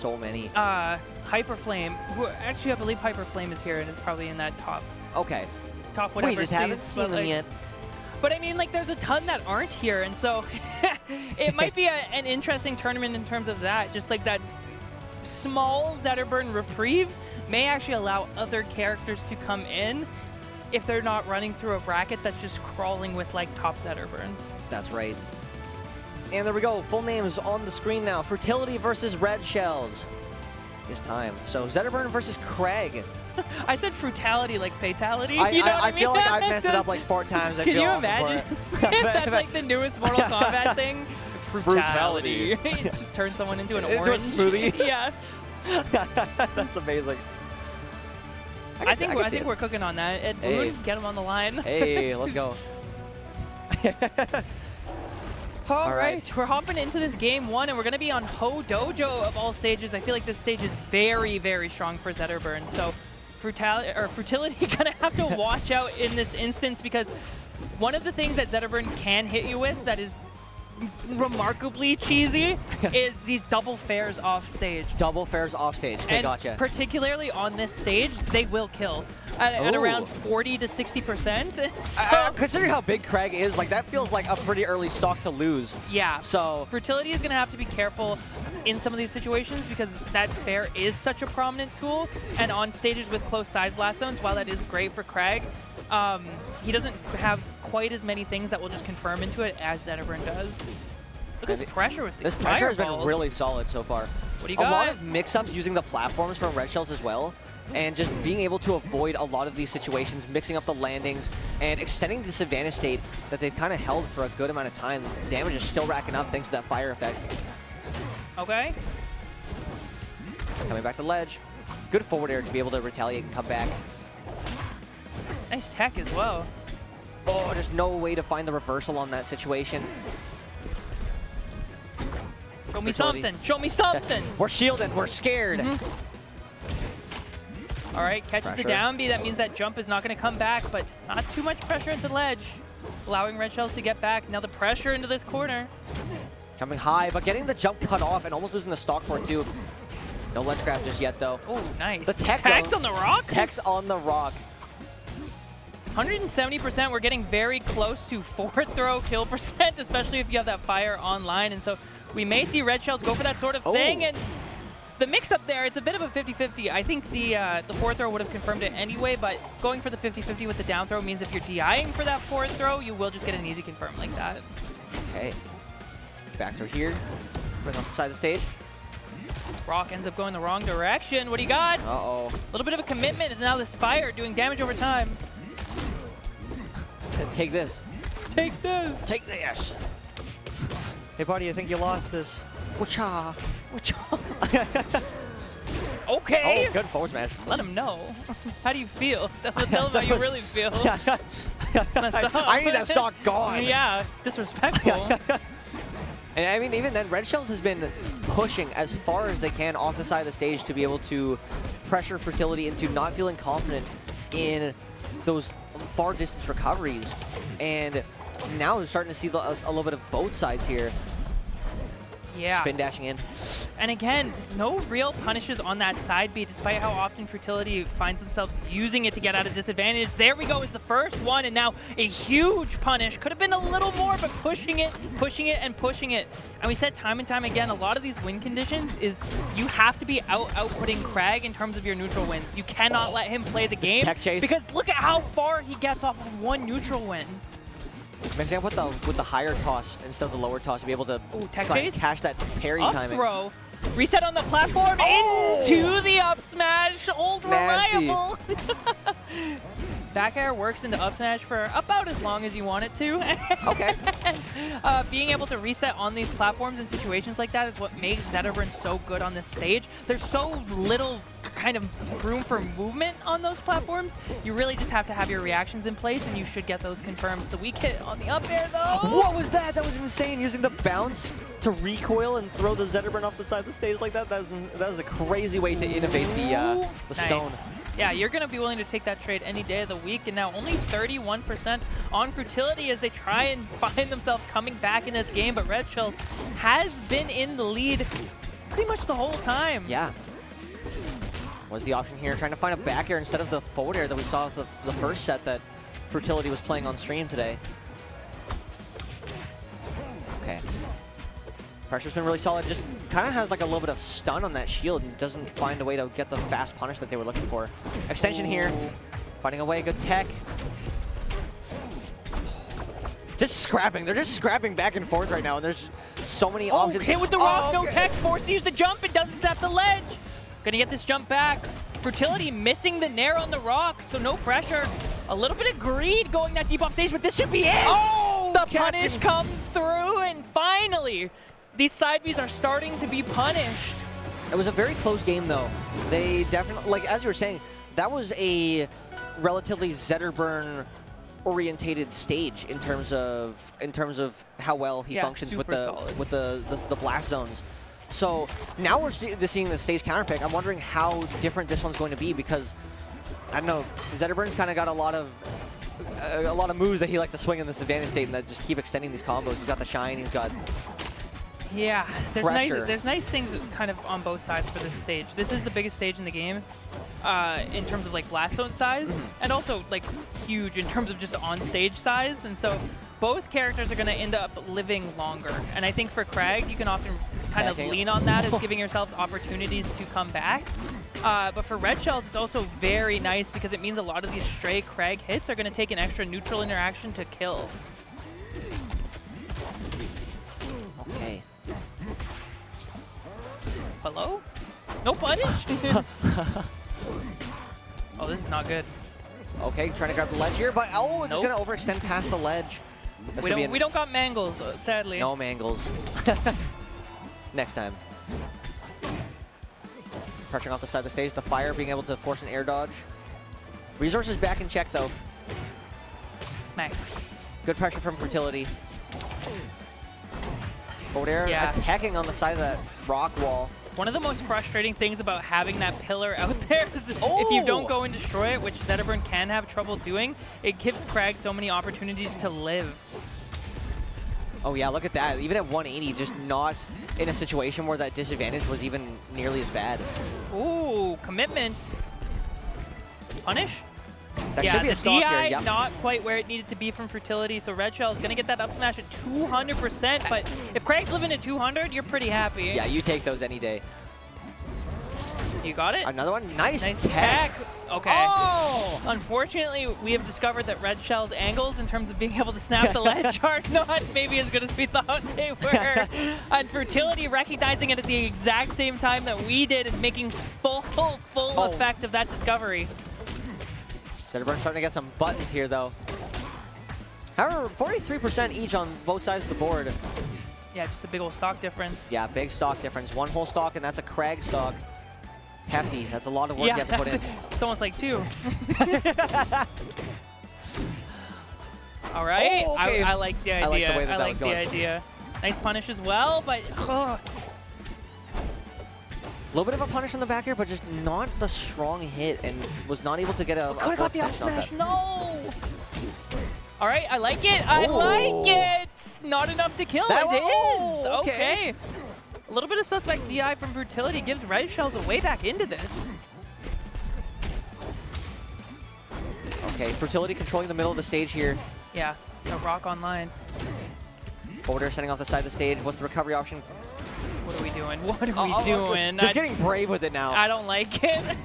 so many. Hyperflame, who actually I believe Hyperflame is here and it's probably in that top. Okay. Top whatever. We just haven't seen them yet. But I mean, like, there's a ton that aren't here, and so it might be an interesting tournament in terms of that. Just like that small Zetterburn reprieve may actually allow other characters to come in if they're not running through a bracket that's just crawling with like top Zetterburns. That's right. And there we go. Full names on the screen now. Fruitility versus Redshells. It's time. So Zetterburn versus Kragg. I said fruitality like fatality. You know what I mean? feel like I've messed it up like 4 times. Can you imagine? That's like the newest Mortal Kombat thing. Fruitality. Just turn someone into an orange. Into a smoothie. Yeah. That's amazing. I think we're cooking on that. Ed Boone, get him on the line. Hey, let's go. All right, we're hopping into this game 1, and we're going to be on Ho Dojo of all stages. I feel like this stage is very, very strong for Zetterburn. So Fruitility going to have to watch out in this instance, because one of the things that Zetterburn can hit you with that is remarkably cheesy is these double fares off stage. Double fares off stage. Okay, and gotcha. Particularly on this stage, they will kill at around 40 to 60%. So, considering how big Kragg is, like that feels like a pretty early stock to lose. Yeah. So Fruitility is going to have to be careful in some of these situations, because that fair is such a prominent tool, and on stages with close side blast zones, while that is great for Kragg, he doesn't have quite as many things that will just confirm into it as Zetterburn does. Look at this pressure with this pressure has been really solid so far. What do you got? A lot of mix-ups using the platforms from Redshells as well, and just being able to avoid a lot of these situations, mixing up the landings, and extending this advantage state that they've kind of held for a good amount of time. Damage is still racking up thanks to that fire effect. Okay. Coming back to ledge. Good forward air to be able to retaliate and come back. Nice tech as well. Oh, there's no way to find the reversal on that situation. Show me something. Show me something. We're shielded. We're scared. All right, catches the down B. That means that jump is not going to come back, but not too much pressure at the ledge, allowing Redshells to get back. Now the pressure into this corner. Jumping high, but getting the jump cut off and almost losing the stock for it too. No ledge grab just yet, though. Oh, nice. The tech's on the rock? Tech's on the rock. 170%, we're getting very close to 4th throw kill percent, especially if you have that fire online. And so we may see Redshells go for that sort of thing. And the mix-up there, it's a bit of a 50-50. I think the 4th throw would have confirmed it anyway, but going for the 50-50 with the down throw means if you're DIing for that 4th throw, you will just get an easy confirm like that. Okay. Back through here. Bring off the side of the stage. Rock ends up going the wrong direction. What do you got? Uh-oh. A little bit of a commitment, and now this fire doing damage over time. Take this. Take this. Take this. Hey, buddy, I think you lost this. Wacha. Wacha. Okay. Oh, good forward smash. Let him know. How do you feel? Tell him how you really feel. I need that stock gone. Yeah, disrespectful. And I mean, even then, Redshells has been pushing as far as they can off the side of the stage to be able to pressure Fruitility into not feeling confident in those far distance recoveries. And now we're starting to see a little bit of both sides here. Yeah. Spin dashing in. And again, no real punishes on that side B, despite how often Fruitility finds themselves using it to get out of disadvantage. There we go, is the first one, and now a huge punish. Could have been a little more, but pushing it, and pushing it. And we said time and time again, a lot of these win conditions is you have to be outputting Kragg in terms of your neutral wins. You cannot let him play the game, tech chase. because look at how far he gets off of one neutral win. Mixing up with the higher toss instead of the lower toss to be able to try and catch that parry timing. Throw. Reset on the platform into the up smash. Old reliable. Back air works into up smash for about as long as you want it to. Okay. And being able to reset on these platforms in situations like that is what makes Zetterburn so good on this stage. There's so little kind of room for movement on those platforms. You really just have to have your reactions in place, and you should get those confirms. The weak hit on the up air, though. What was that? That was insane. Using the bounce to recoil and throw the Zetterburn off the side of the stage like that. That is a crazy way to innovate the stone. Yeah, you're going to be willing to take that trade any day of the week, and now only 31% on Fruitility as they try and find themselves coming back in this game, but Redshells has been in the lead pretty much the whole time. Yeah. Was the option here, trying to find a back air instead of the forward air that we saw with the first set that Fruitility was playing on stream today. Okay. Pressure's been really solid. Just kind of has like a little bit of stun on that shield and doesn't find a way to get the fast punish that they were looking for. Extension here. Finding a way. Good tech. Just scrapping. They're just scrapping back and forth right now. And there's so many options. Hit with the rock. No tech. Forced to use the jump. It doesn't snap the ledge. Gonna get this jump back. Fruitility missing the nair on the rock. So no pressure. A little bit of greed going that deep off stage, but this should be it. Oh, the punish comes through, and finally, these side Bs are starting to be punished. It was a very close game, though. They definitely, like as you were saying, that was a relatively Zetterburn orientated stage in terms of how well he functions with the blast zones. So now we're seeing the stage counterpick. I'm wondering how different this one's going to be because I don't know. Zetterburn's kind of got a lot of moves that he likes to swing in this advantage state and that just keep extending these combos. He's got the shine. He's got there's nice things kind of on both sides for this stage. This is the biggest stage in the game in terms of like blast zone size, and also like huge in terms of just on stage size. And so both characters are going to end up living longer. And I think for Kragg, you can often kind of lean on that as giving yourselves opportunities to come back. But for Redshells, it's also very nice because it means a lot of these stray Kragg hits are going to take an extra neutral interaction to kill. Okay. Hello? No punish? Oh, this is not good. Okay, trying to grab the ledge here, but just going to overextend past the ledge. We don't got mangles, sadly. No mangles. Next time. Pressuring off the side of the stage. The fire being able to force an air dodge. Resources back in check, though. Smack. Good pressure from Fruitility. Forward air attacking on the side of that rock wall. One of the most frustrating things about having that pillar out there is if you don't go and destroy it, which Zetterburn can have trouble doing, it gives Kragg so many opportunities to live. Oh yeah, look at that. Even at 180, just not in a situation where that disadvantage was even nearly as bad. Ooh, commitment. Punish? That should be a stock here. Yep. Not quite where it needed to be from Fruitility, so Redshells going to get that up smash at 200%, but if Craig's living at 200, you're pretty happy. Yeah, you take those any day. You got it? Another one? Nice tech. Okay. Oh! Unfortunately, we have discovered that Redshells' angles in terms of being able to snap the ledge are not maybe as good as we thought they were. And Fruitility recognizing it at the exact same time that we did and making full effect of that discovery. Zetterburn starting to get some buttons here, though. However, 43% each on both sides of the board. Yeah, just a big old stock difference. Yeah, big stock difference. One whole stock, and that's a Kragg stock. It's hefty. That's a lot of work you have to put in. It's almost like two. All right. Oh, okay. I like the idea. I like the way that was going. Idea. Nice punish as well, but... A little bit of a punish on the back here, but just not the strong hit, and was not able to get a full got the up extension on smash. that. No! All right, I like it. I like it. Not enough to kill. That is. Okay. A little bit of suspect DI from Fruitility gives Redshells a way back into this. Okay, Fruitility controlling the middle of the stage here. Yeah, the rock online. Forward air sending off the side of the stage. What's the recovery option? What are we doing? What are we doing? Just getting brave with it now. I don't like it.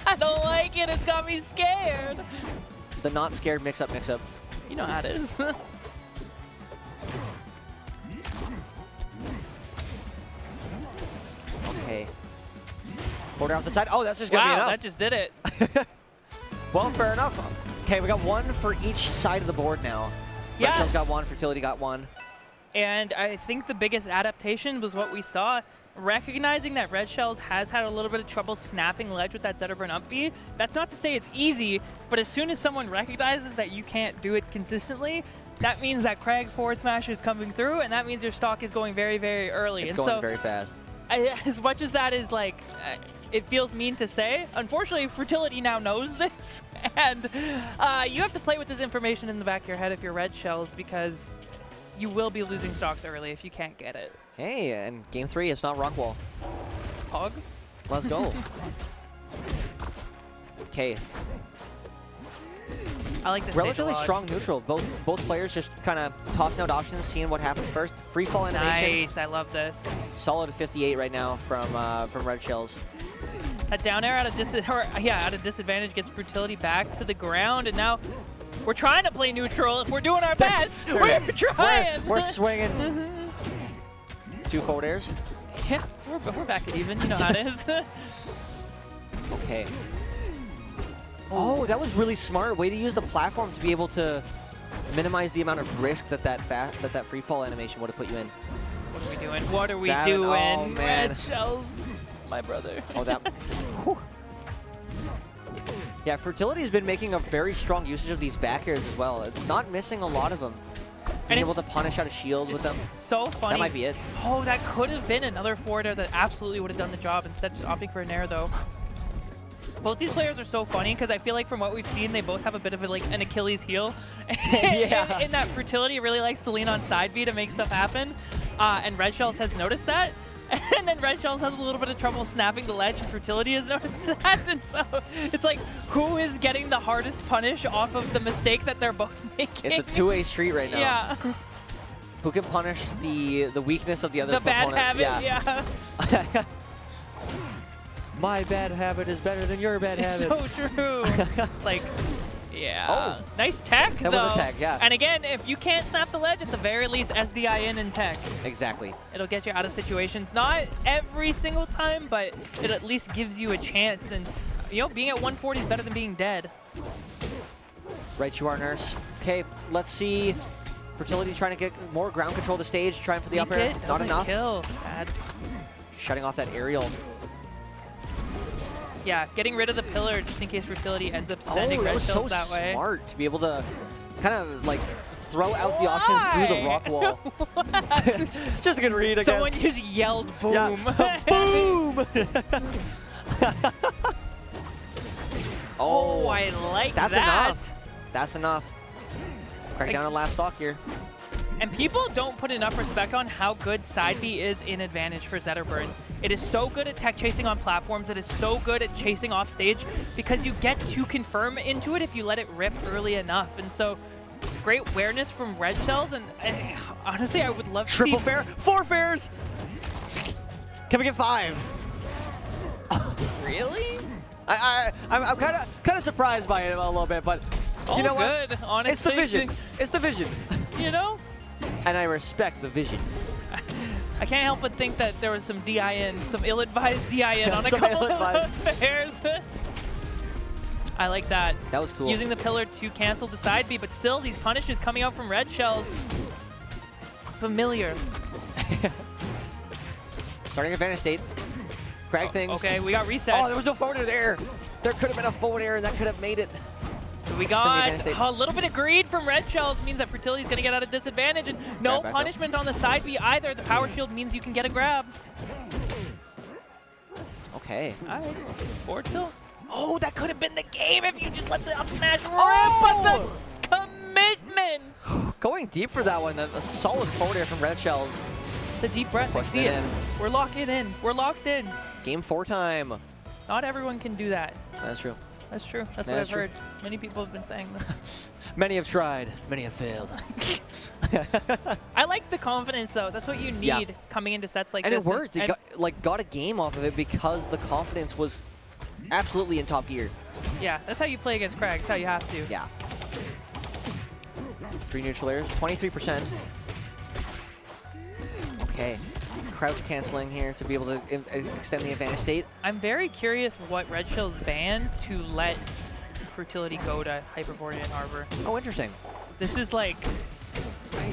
I don't like it. It's got me scared. The not scared mix-up, mix-up. You know how it is. Okay. Forward air off the side. Oh, that's just going to be enough. Wow, that just did it. Well, fair enough. Okay, we got one for each side of the board now. Yeah. Redshells got one, Fruitility got one. And I think the biggest adaptation was what we saw. Recognizing that Redshells has had a little bit of trouble snapping ledge with that Zetterburn up B. That's not to say it's easy, but as soon as someone recognizes that you can't do it consistently, that means that Kragg forward smash is coming through, and that means your stock is going very, very early. It's going very fast. As much as that is like, it feels mean to say, unfortunately, Fruitility now knows this, and you have to play with this information in the back of your head if you're Redshells, because you will be losing stocks early if you can't get it. Hey, and game 3, it's not Rockwall. Hog? Let's go. Okay. I like this Relatively stage a lot. strong neutral. Both players just kind of tossing out options, seeing what happens first. Free fall animation. Nice, I love this. Solid 58 right now from Redshells. That down air out of disadvantage gets Fruitility back to the ground, and now we're trying to play neutral. We're doing our best. We're trying. We're swinging. 2 forward airs. Yeah, we're back at even. You know how it is. Okay. Oh, that was really smart. Way to use the platform to be able to minimize the amount of risk that free fall animation would have put you in. What are we doing? What are we That, doing? oh, man. Redshells, my brother. Oh, that. Whew. Yeah, Fruitility has been making a very strong usage of these back airs as well. It's not missing a lot of them. Being able to punish out a shield with them. So funny. That might be it. Oh, that could have been another forward air that absolutely would have done the job. Instead, just opting for an air though. Both these players are so funny because I feel like from what we've seen, they both have a bit of an Achilles heel. Yeah. in that Fruitility really likes to lean on side B to make stuff happen. And Redshells has noticed that. And then Redshells has a little bit of trouble snapping the ledge, and Fruitility has noticed that. And so it's like, who is getting the hardest punish off of the mistake that they're both making? It's a two-way street right now. Yeah. Who can punish the weakness of the other opponent? The bad habit, yeah. My bad habit is better than your bad It's habit. so true. Like, yeah. Oh. Nice tech, That though. was a tech, yeah. And again, if you can't snap the ledge, at the very least, SDI in tech. Exactly. It'll get you out of situations. Not every single time, but it at least gives you a chance. And, you know, being at 140 is better than being dead. Right, you are, Nurse. Okay, let's see. Fruitility trying to get more ground control to stage, trying for the up air. Not enough. Kill. Sad. Shutting off that aerial. Yeah, getting rid of the pillar just in case Fruitility ends up sending that was so Redshells that way. smart to be able to kind of like throw out the options through the rock wall. Just a good read, I guess. Someone just yelled boom. Yeah. Boom! Oh, I like that's that. Enough. That's enough. Crack down on last stock here. And people don't put enough respect on how good side B is in advantage for Zetterburn. It is so good at tech chasing on platforms. It is so good at chasing off stage because you get to confirm into it if you let it rip early enough. And so, great awareness from Redshells. And honestly, I would love to Triple see... fair, 4 fairs! Can we get 5? Really? I'm kind of surprised by it a little bit, but you know good, what? honestly. It's the vision. It's the vision. You know? And I respect the vision. I can't help but think that there was some DIN, some ill-advised DIN on a couple of those pairs. I like that. That was cool. Using the pillar to cancel the side B, but still these punishes coming out from Redshells. Familiar. Starting advantage state. Kragg things. Okay, we got resets. Oh, there was no forward air there. There could have been a forward air, and that could have made it. We got a little bit of greed from Redshells. Means that Fruitility is going to get out of disadvantage, and no punishment on the side B either. The power shield means you can get a grab. Okay. All right, forward tilt. Oh, that could have been the game if you just let the up smash rip, Oh! but the commitment. Going deep for that one. A solid forward air from Redshells. The deep breath, I see it. We're locking in. We're locked in. Game 4 time. Not everyone can do that. That's true. That's true. That's what I've heard. Many people have been saying this. Many have tried. Many have failed. I like the confidence, though. That's what you need coming into sets like this. this. And it worked. It got a game off of it because the confidence was absolutely in top gear. Yeah, that's how you play against Kragg. That's how you have to. Yeah. 3 neutral airs, 23%. Okay. Crouch canceling here to be able to extend the advantage state. I'm very curious what Redshells banned to let Fruitility go to Hyperborean Arbor. Oh, interesting. This is like,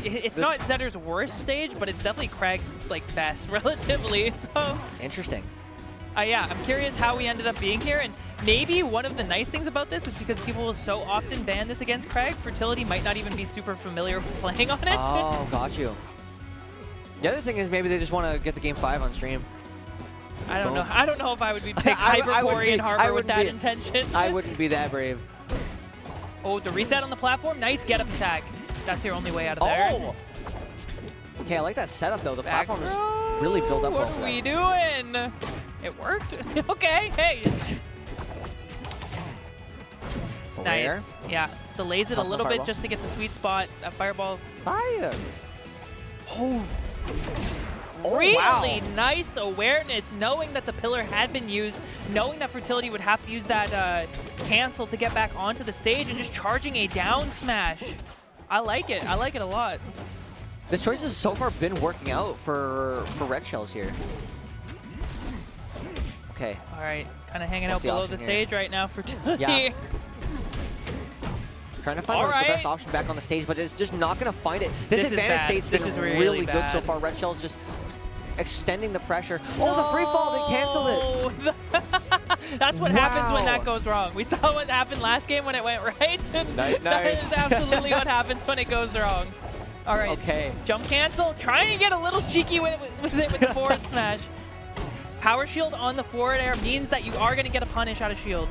it's not Zetter's worst stage, but it's definitely Kragg's like best relatively. So interesting. Yeah, I'm curious how we ended up being here, and maybe one of the nice things about this is because people will so often ban this against Kragg, Fruitility might not even be super familiar with playing on it. Oh, got you. The other thing is maybe they just want to get to game 5 on stream. I don't know. I don't know if I would be pick Hyperborean Harbor with that intention. I wouldn't be that brave. Oh, the reset on the platform. Nice get up attack. That's your only way out of there. Oh! Okay, I like that setup though. The Back platform is throw. really built up well What for are we that. doing? It worked. Okay, hey. Full air. Nice. Yeah, delays it a Toss the little bit fireball. just to get the sweet spot. That fireball. Fire. Oh. Oh, Really wow. nice awareness, knowing that the pillar had been used, knowing that Fruitility would have to use that cancel to get back onto the stage, and just charging a down smash. I like it. I like it a lot. This choice has so far been working out for Redshells here. Okay. All right, kind of hanging What's out the below option the here? stage right now for Fruitility. Yeah. Trying to find All the right. best option back on the stage, but it's just not going to find it. This is advantage bad. state's This been is really, really good so bad. far. Redshells just extending the pressure. Oh, the free fall, they canceled it. That's what happens when Wow. that goes wrong. We saw what happened last game when it went right. And Night, that night. is absolutely what happens when it goes wrong. All right, Okay. jump cancel. Trying to get a little cheeky with it with the forward smash. Power shield on the forward air means that you are going to get a punish out of shield.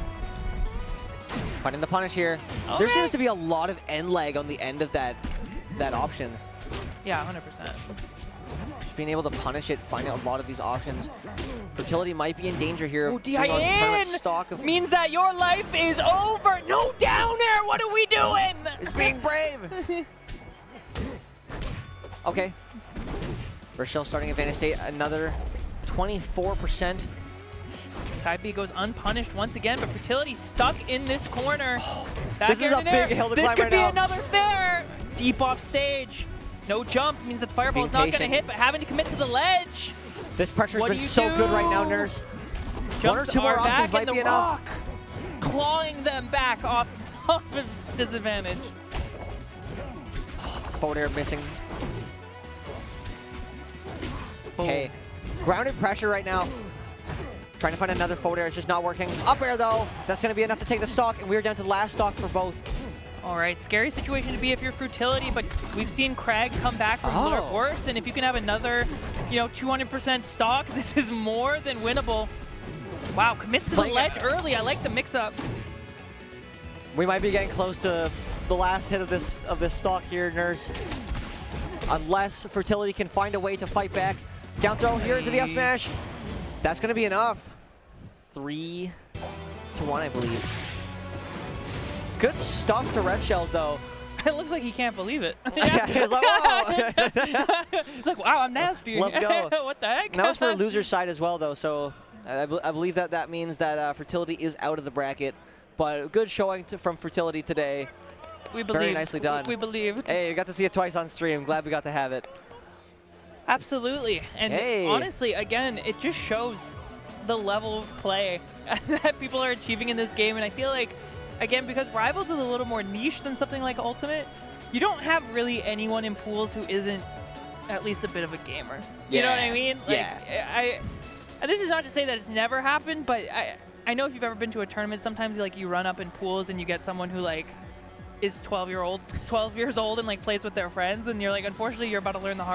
Finding the punish here. Okay. There seems to be a lot of end lag on the end of that option. Yeah, 100%. Just being able to punish it, finding a lot of these options. Fruitility might be in danger here. Oh, of being on tournament DI stock of means that your life is over. No down air. What are we doing? It's being brave. Okay. Rochelle starting advantage state, another 24%. Side B goes unpunished once again, but Fruitility stuck in this corner. Back This is air a to nair. big hill to This climb could right be now. another fair. Deep off stage. No jump means that the fireball is Being not going to patient. hit, but having to commit to the ledge. This pressure's What been do you so good right now, do? Nurse. Jumps One or two more are options back might in be the enough. rock, clawing them back off of disadvantage. Forward air missing. Oh. Okay. Grounded pressure right now. Trying to find another forward air. It's just not working. Up air, though. That's going to be enough to take the stock, and we're down to the last stock for both. All right, scary situation to be if you're Fruitility, but we've seen Kragg come back from Oh. worse, and if you can have another, 200% stock, this is more than winnable. Wow, commits to the Playing ledge early. I like the mix-up. We might be getting close to the last hit of this stock here, Nurse. Unless Fruitility can find a way to fight back. Down throw here into the up smash. That's going to be enough. 3-1, I believe. Good stuff to Redshells, though. It looks like he can't believe it. Yeah, he was like, wow. He's like, wow, I'm nasty. Let's go. What the heck? And that was for loser's side as well, though, so I believe that means that Fruitility is out of the bracket. But good showing from Fruitility today. We believe. Very nicely done. We believed. Hey, we got to see it twice on stream. Glad we got to have it. Absolutely. And Hey. honestly, again, it just shows the level of play that people are achieving in this game. And I feel like, again, because Rivals is a little more niche than something like Ultimate, you don't have really anyone in pools who isn't at least a bit of a gamer. You know what I Yeah. mean? Yeah. And this is not to say that it's never happened, but I know if you've ever been to a tournament, sometimes you run up in pools and you get someone who is 12 years old and plays with their friends, and you're like, unfortunately, you're about to learn the hard